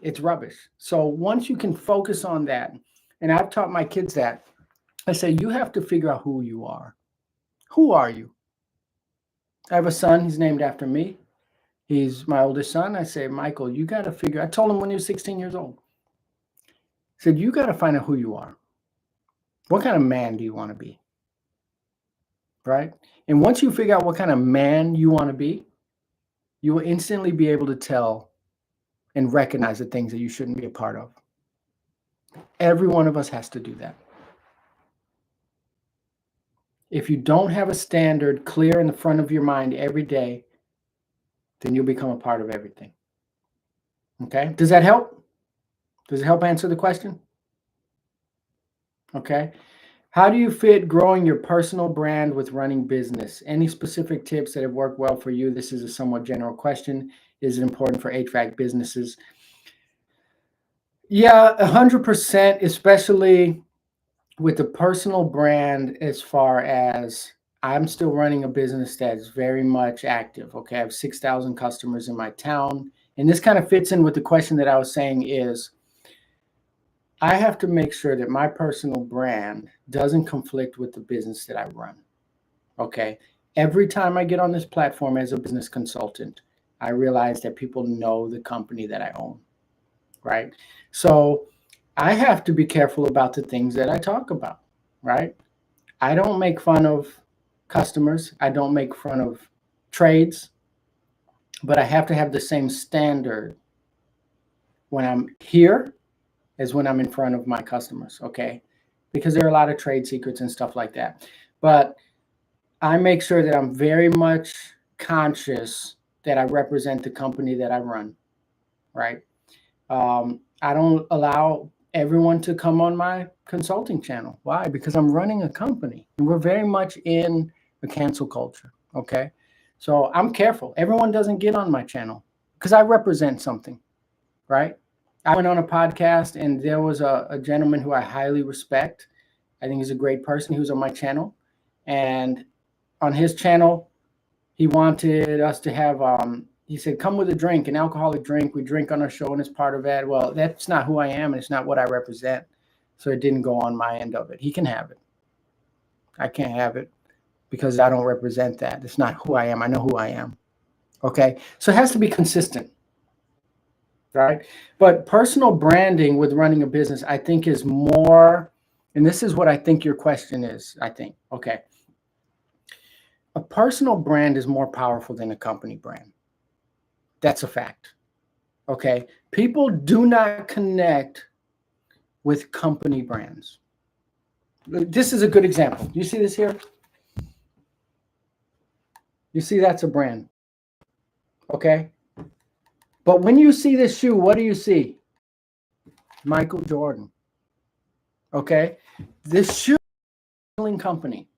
A: It's rubbish. So once you can focus on that, and I've taught my kids that, I say, you have to figure out who you are. Who are you? I have a son. He's named after me. He's my oldest son. I say, Michael, you got to figure, I told him when he was 16 years old. I said, you got to find out who you are. What kind of man do you want to be? Right? And once you figure out what kind of man you want to be, you will instantly be able to tell and recognize the things that you shouldn't be a part of. Every one of us has to do that. If you don't have a standard clear in the front of your mind every day, then you'll become a part of everything. Okay? Does that help? Does it help answer the question? Okay. How do you fit growing your personal brand with running business? Any specific tips that have worked well for you? This is a somewhat general question. Is it important for HVAC businesses? Yeah, 100%, especially with the personal brand, as far as I'm still running a business that's very much active. Okay, I have 6,000 customers in my town. And this kind of fits in with the question that I was saying is, I have to make sure that my personal brand doesn't conflict with the business that I run. Okay. Every time I get on this platform as a business consultant, I realize that people know the company that I own, right? So I have to be careful about the things that I talk about, right? I don't make fun of customers. I don't make fun of trades, but I have to have the same standard when I'm here as when I'm in front of my customers, okay? Because there are a lot of trade secrets and stuff like that. But I make sure that I'm very much conscious that I represent the company that I run, right? I don't allow everyone to come on my consulting channel. Why? Because I'm running a company and we're very much in a cancel culture. Okay. So I'm careful. Everyone doesn't get on my channel because I represent something, right? I went on a podcast and there was a gentleman who I highly respect. I think he's a great person. He was on my channel, and on his channel, he wanted us to have, he said, come with a drink, an alcoholic drink. We drink on our show and it's part of that. Well, that's not who I am and it's not what I represent. So it didn't go on my end of it. He can have it. I can't have it because I don't represent that. It's not who I am. I know who I am. Okay. So it has to be consistent, right? But personal branding with running a business, I think, is more, and this is what I think your question is, I think. Okay. A personal brand is more powerful than a company brand. That's a fact. Okay. People do not connect with company brands. This is a good example. You see this here? You see that's a brand. Okay. But when you see this shoe, what do you see? Michael Jordan. Okay. This shoe company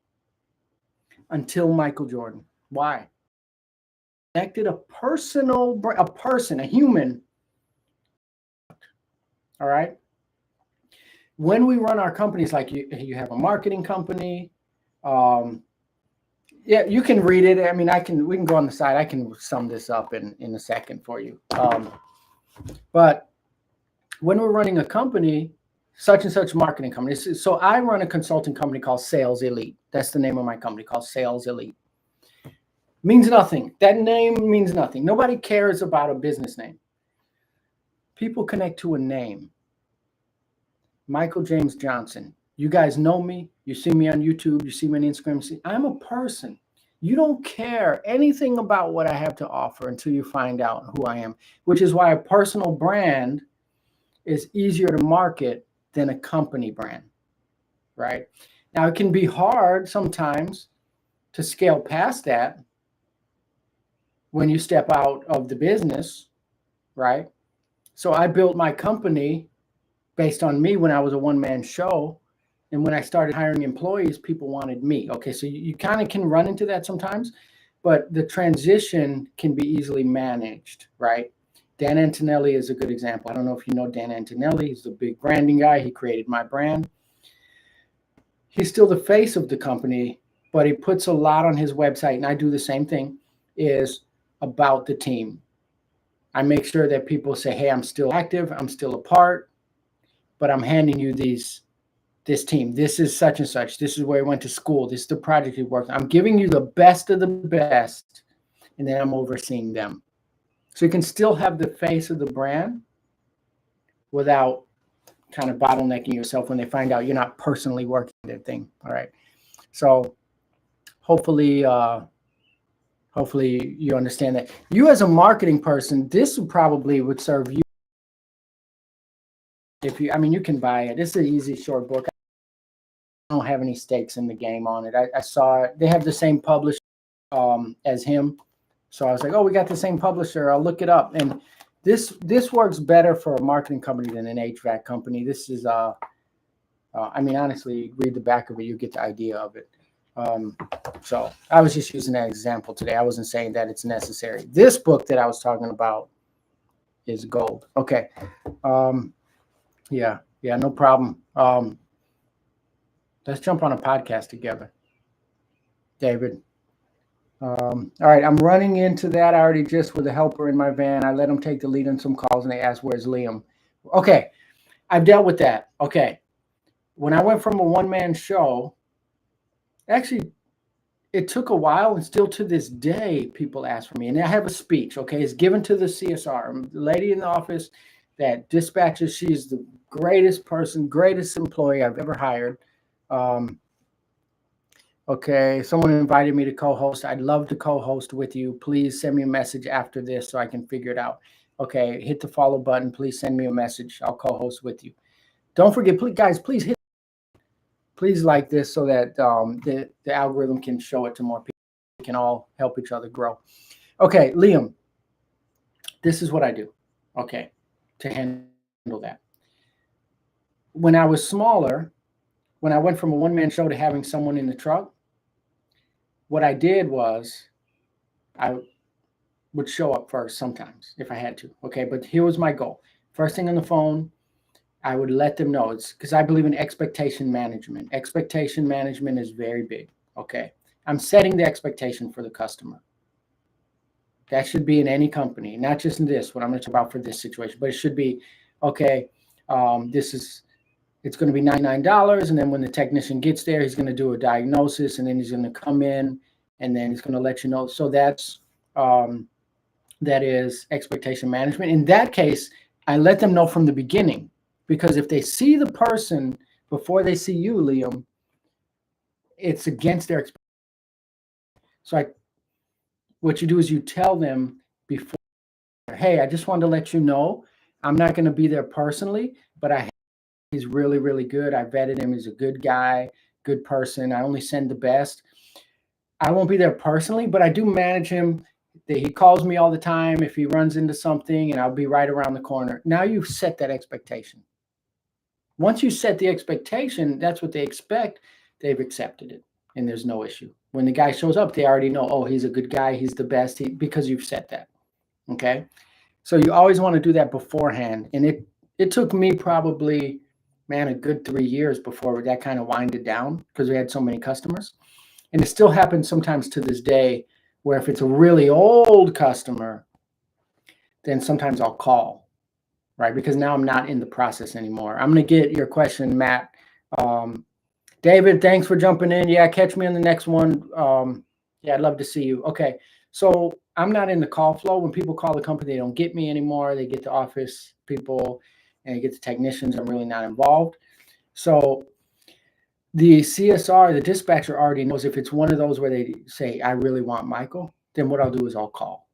A: until Michael Jordan. Why? Connected a human. All right. When we run our companies, like you have a marketing company, yeah, you can read it. I mean, we can go on the side. I can sum this up in a second for you. But when we're running a company, such and such marketing company. So I run a consulting company called Sales Elite. That's the name of my company, called Sales Elite. Means nothing. That name means nothing. Nobody cares about a business name. People connect to a name. Michael James Johnson. You guys know me. You see me on YouTube. You see me on Instagram. I'm a person. You don't care anything about what I have to offer until you find out who I am, which is why a personal brand is easier to market than a company brand, right? Now, it can be hard sometimes to scale past that when you step out of the business, right? So I built my company based on me when I was a one-man show. And when I started hiring employees, people wanted me. Okay, so you kind of can run into that sometimes, but the transition can be easily managed, right? Dan Antonelli is a good example. I don't know if you know Dan Antonelli. He's the big branding guy. He created my brand. He's still the face of the company, but he puts a lot on his website, and I do the same thing, is about the team. I make sure that people say, hey, I'm still active. I'm still a part, but I'm handing you this team. This is such and such. This is where I went to school. This is the project you worked on. I'm giving you the best of the best, and then I'm overseeing them. So you can still have the face of the brand without kind of bottlenecking yourself when they find out you're not personally working their thing. All right. So hopefully you understand that. You as a marketing person, this would serve you. You can buy it. This is an easy short book. I don't have any stakes in the game on it. I saw it. They have the same publisher as him. So I was like, oh, we got the same publisher. I'll look it up. And this works better for a marketing company than an HVAC company. This is, honestly, read the back of it. You get the idea of it. So I was just using that example today. I wasn't saying that it's necessary. This book that I was talking about is gold. Okay. Yeah, no problem. Let's jump on a podcast together, David. All right, I'm running into that. I already just with a helper in my van. I let him take the lead on some calls, and they asked, where's Liam? Okay, I've dealt with that. Okay, when I went from a one-man show, actually, it took a while, and still to this day, people ask for me. And I have a speech, okay? It's given to the CSR, the lady in the office that dispatches. She's the greatest person, greatest employee I've ever hired. Okay, someone invited me to co-host. I'd love to co-host with you. Please send me a message after this so I can figure it out. Okay, hit the follow button. Please send me a message. I'll co-host with you. Don't forget, please like this so that the algorithm can show it to more people. We can all help each other grow. Okay, Liam, this is what I do, okay, to handle that. when I was smaller, when I went from a one-man show to having someone in the truck, what I did was I would show up first sometimes if I had to. Okay, but here was my goal. First thing on the phone, I would let them know. It's because I believe in expectation management. Expectation management is very big. Okay, I'm setting the expectation for the customer. That should be in any company, not just in this, what I'm going to talk about for this situation, but it should be, okay, it's going to be $99. And then when the technician gets there, he's going to do a diagnosis, and then he's going to come in, and then he's going to let you know. So that is expectation management. In that case, I let them know from the beginning, because if they see the person before they see you, Liam, it's against their expectation. So what you do is you tell them before, hey, I just wanted to let you know, I'm not going to be there personally, but he's really, really good. I vetted him. He's a good guy, good person. I only send the best. I won't be there personally, but I do manage him. He calls me all the time if he runs into something, and I'll be right around the corner. Now you've set that expectation. Once you set the expectation, that's what they expect. They've accepted it, and there's no issue. When the guy shows up, they already know, oh, he's a good guy. He's the best, because you've set that. Okay. So you always want to do that beforehand. And it took me probably, man, a good 3 years before that kind of winded down, because we had so many customers. And it still happens sometimes to this day, where if it's a really old customer, then sometimes I'll call, right? Because now I'm not in the process anymore. I'm going to get your question, Matt. David, thanks for jumping in. Yeah, catch me on the next one. Yeah, I'd love to see you. Okay, so I'm not in the call flow. When people call the company, they don't get me anymore. They get the office people and they get the technicians. I'm really not involved. So the CSR, the dispatcher, already knows if it's one of those where they say, I really want Michael, then what I'll do is I'll call.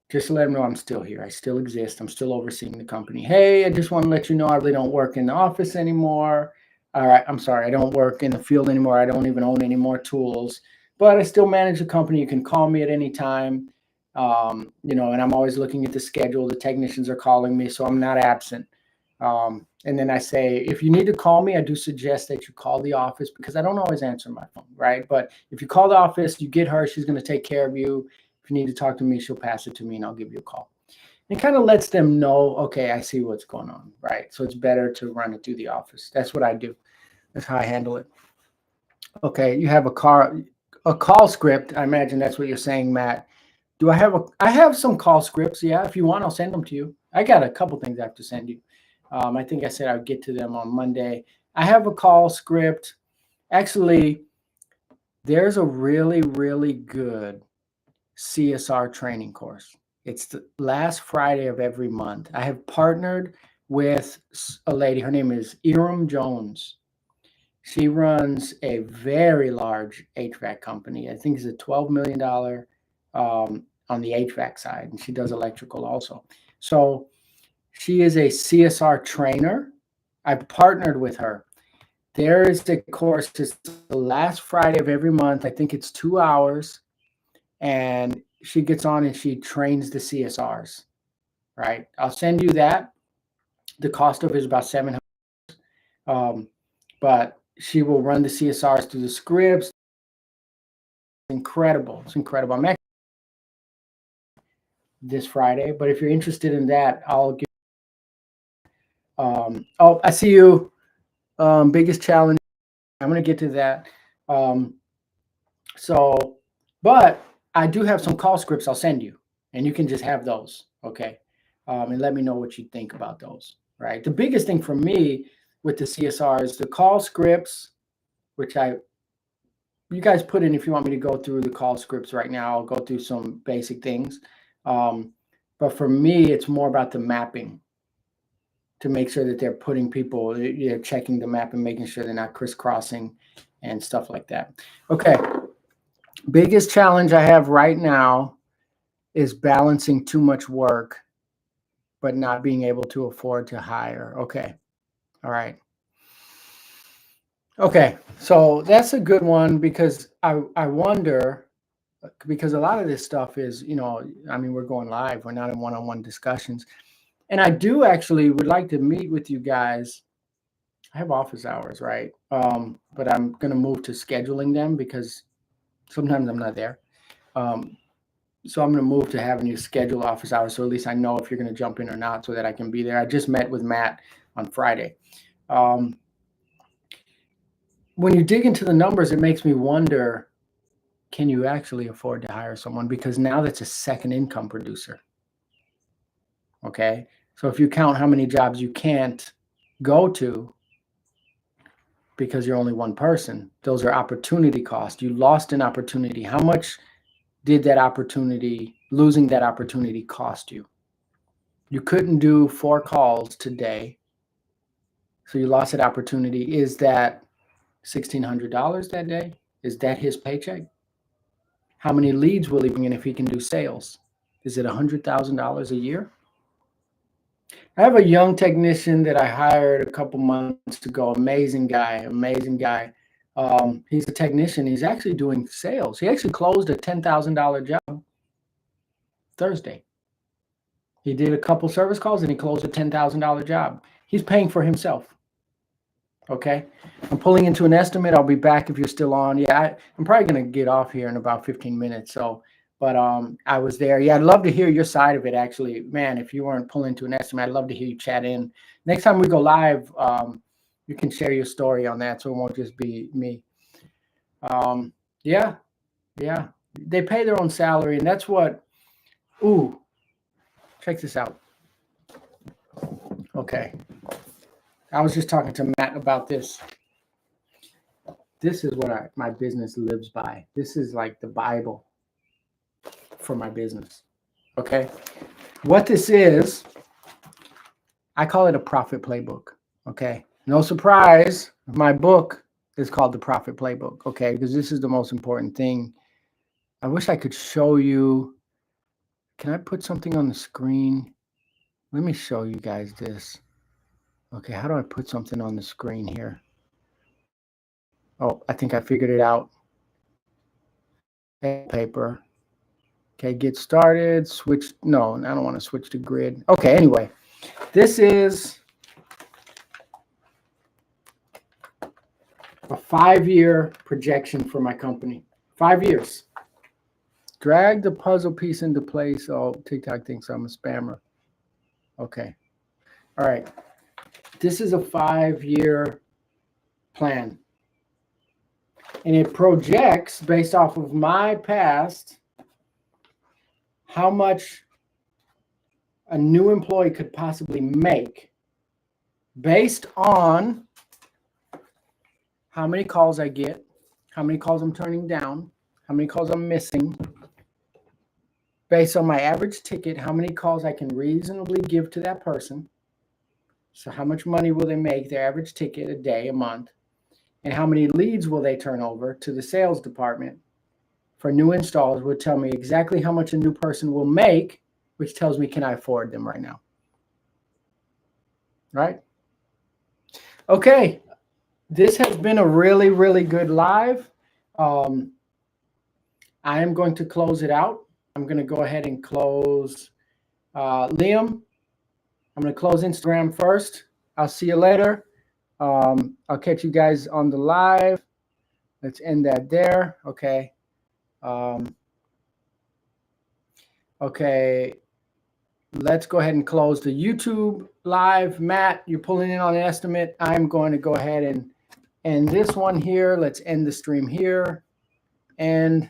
A: Just to let them know I'm still here. I still exist. I'm still overseeing the company. Hey, I just want to let you know I really don't work in the office anymore. All right, I'm sorry. I don't work in the field anymore. I don't even own any more tools, but I still manage the company. You can call me at any time. And I'm always looking at the schedule. The technicians are calling me, so I'm not absent. And then I say, if you need to call me, I do suggest that you call the office, because I don't always answer my phone, right? But if you call the office, you get her, she's going to take care of you. If you need to talk to me, she'll pass it to me and I'll give you a call. It kind of lets them know, okay, I see what's going on, right? So it's better to run it through the office. That's what I do. That's how I handle it. Okay, you have a call script. I imagine that's what you're saying, Matt. I have some call scripts. Yeah, if you want, I'll send them to you. I got a couple things I have to send you. I think I said I'd get to them on Monday. I have a call script. Actually, there's a really, really good CSR training course. It's the last Friday of every month. I have partnered with a lady. Her name is Ariel Jones. She runs a very large HVAC company. I think it's a $12 million on the HVAC side, and she does electrical also. So she is a CSR trainer. I've partnered with her. There is a course. It's the last Friday of every month. I think it's 2 hours. And she gets on and she trains the CSRs, right? I'll send you that. The cost of it is about $700. But she will run the CSRs through the scripts. Incredible. It's incredible. I'm actually this Friday, but if you're interested in that, I'll give. I see you. Biggest challenge. I'm going to get to that. But I do have some call scripts I'll send you, and you can just have those, okay? And let me know what you think about those, right? The biggest thing for me with the CSR is the call scripts, which you guys put in if you want me to go through the call scripts right now. I'll go through some basic things. But for me, it's more about the mapping to make sure that they're putting people, they're checking the map and making sure they're not crisscrossing and stuff like that. Okay. Biggest challenge I have right now is balancing too much work, but not being able to afford to hire. Okay. All right. Okay. So that's a good one, because I wonder, because a lot of this stuff is, we're going live. We're not in one-on-one discussions. And I do actually would like to meet with you guys I have office hours, right? But I'm going to move to scheduling them because sometimes I'm not there. So I'm going to move to having you schedule office hours. So at least I know if you're going to jump in or not so that I can be there. I just met with Matt on Friday. When you dig into the numbers, it makes me wonder, can you actually afford to hire someone? Because now that's a second income producer. Okay. So if you count how many jobs you can't go to because you're only one person, those are opportunity cost. You lost an opportunity. How much did losing that opportunity cost you? You couldn't do 4 calls today. So you lost that opportunity. Is that $1,600 that day? Is that his paycheck? How many leads will he bring in if he can do sales? Is it $100,000 a year? I have a young technician that I hired a couple months ago. Amazing guy. He's a technician. He's actually doing sales. He actually closed a $10,000 job Thursday. He did a couple service calls and he closed a $10,000 job. He's paying for himself. Okay. I'm pulling into an estimate. I'll be back if you're still on. Yeah, I'm probably going to get off here in about 15 minutes. But I was there. Yeah, I'd love to hear your side of it, actually. Man, if you weren't pulling to an estimate, I'd love to hear you chat in. Next time we go live, you can share your story on that so it won't just be me. Yeah. They pay their own salary, and that's what, check this out. Okay. I was just talking to Matt about this. This is what my business lives by. This is like the Bible for my business. Okay. What this is, I call it a profit playbook. Okay. No surprise, my book is called the Profit Playbook. Okay. Because this is the most important thing. I wish I could show you. Can I put something on the screen? Let me show you guys this. Okay. How do I put something on the screen here? Oh, I think I figured it out. Paper. Okay, get started, switch. No, I don't want to switch to grid. Okay, anyway, this is a 5-year projection for my company. 5 years. Drag the puzzle piece into place. Oh, TikTok thinks I'm a spammer. Okay. All right. This is a 5-year plan. And it projects based off of my past how much a new employee could possibly make based on how many calls I get, how many calls I'm turning down, how many calls I'm missing, based on my average ticket, how many calls I can reasonably give to that person. So how much money will they make, their average ticket a day, a month, and how many leads will they turn over to the sales department for new installs would tell me exactly how much a new person will make, which tells me, can I afford them right now? Right? Okay. This has been a really, really good live. I am going to close it out. I'm going to go ahead and close Liam. I'm going to close Instagram first. I'll see you later. I'll catch you guys on the live. Let's end that there. Okay. Okay, let's go ahead and close the YouTube live. Matt, you're pulling in on an estimate. I'm going to go ahead and end this one here. Let's end the stream here. And